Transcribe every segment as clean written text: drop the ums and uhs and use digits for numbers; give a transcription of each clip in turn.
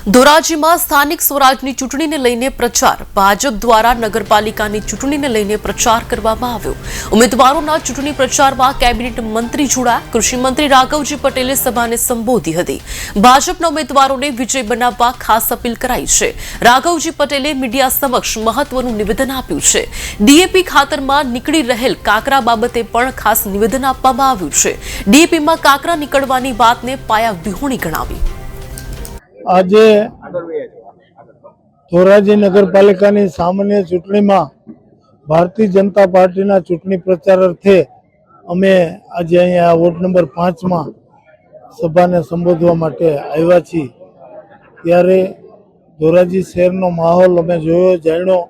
ધોરાજીમાં સ્થાનિક સ્વરાજની ચૂંટણીને લઈને પ્રચાર ભાજપ દ્વારા નગરપાલિકાની ચૂંટણીને લઈને પ્રચાર કરવામાં આવ્યો। ઉમેદવારોના ચૂંટણી પ્રચારમાં કેબિનેટ મંત્રી જોડાયા। કૃષિ મંત્રી રાઘવજી પટેલે સભાને સંબોધી હતી। ભાજપના ઉમેદવારોને વિજય બનાવવા ખાસ અપીલ કરાઈ છે। રાઘવજી પટેલે મીડિયા સમક્ષ મહત્વનું નિવેદન આપ્યું છે। ડીએપી ખાતરમાં નીકળી રહેલ કાકરા બાબતે પણ ખાસ નિવેદન આપવામાં આવ્યું છે। ડીએપીમાં કાકરા નીકળવાની વાતને પાયા વિહોણી ગણાવી। આજે ધોરાજી નગરપાલિકાની સામાન્ય ચૂંટણીમાં ભારતીય જનતા પાર્ટીના ચૂંટણી પ્રચાર અર્થે અમે આજે અહીંયા વોર્ડ નંબર 5માં સભાને સંબોધવા માટે આવ્યા છીએ। ત્યારે ધોરાજી શહેરનો માહોલ અમે જોયો, જાણ્યો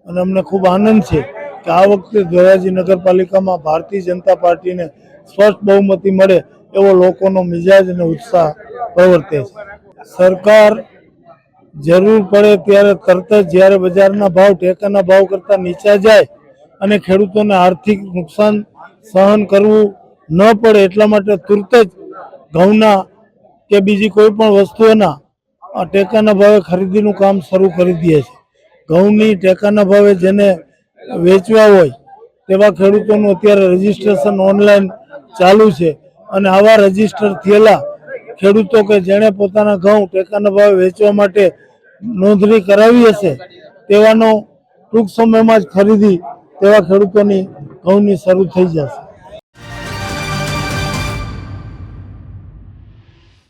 અને અમને ખૂબ આનંદ છે કે આ વખતે ધોરાજી નગરપાલિકામાં ભારતીય જનતા પાર્ટીને સ્પષ્ટ બહુમતી મળે એવો લોકોનો મિજાજ અને ઉત્સાહ પ્રવર્તે છે। સરકાર જરૂર પડે ત્યારે તરત જ જ્યારે બજારના ભાવ ટેકાના ભાવ કરતાં નીચા જાય અને ખેડૂતોને આર્થિક નુકસાન સહન કરવું ન પડે એટલા માટે તુરત જ ઘઉંના કે બીજી કોઈ પણ વસ્તુઓના ટેકાના ભાવે ખરીદીનું કામ શરૂ કરી દે છે। ઘઉંની ટેકાના ભાવે જેને વેચવા હોય તેવા ખેડૂતોનું અત્યારે રજીસ્ટ્રેશન ઓનલાઈન ચાલુ છે અને આવા રજીસ્ટર થયેલા ખેડૂતો કે જેણે પોતાના ઘઉં ટેકાના ભાવે વેચવા માટે નોંધણી કરાવી હશે તેવાનો ટૂંક સમયમાં જ ખરીદી તેવા ખેડૂતોની ઘઉંની શરૂ થઈ જશે।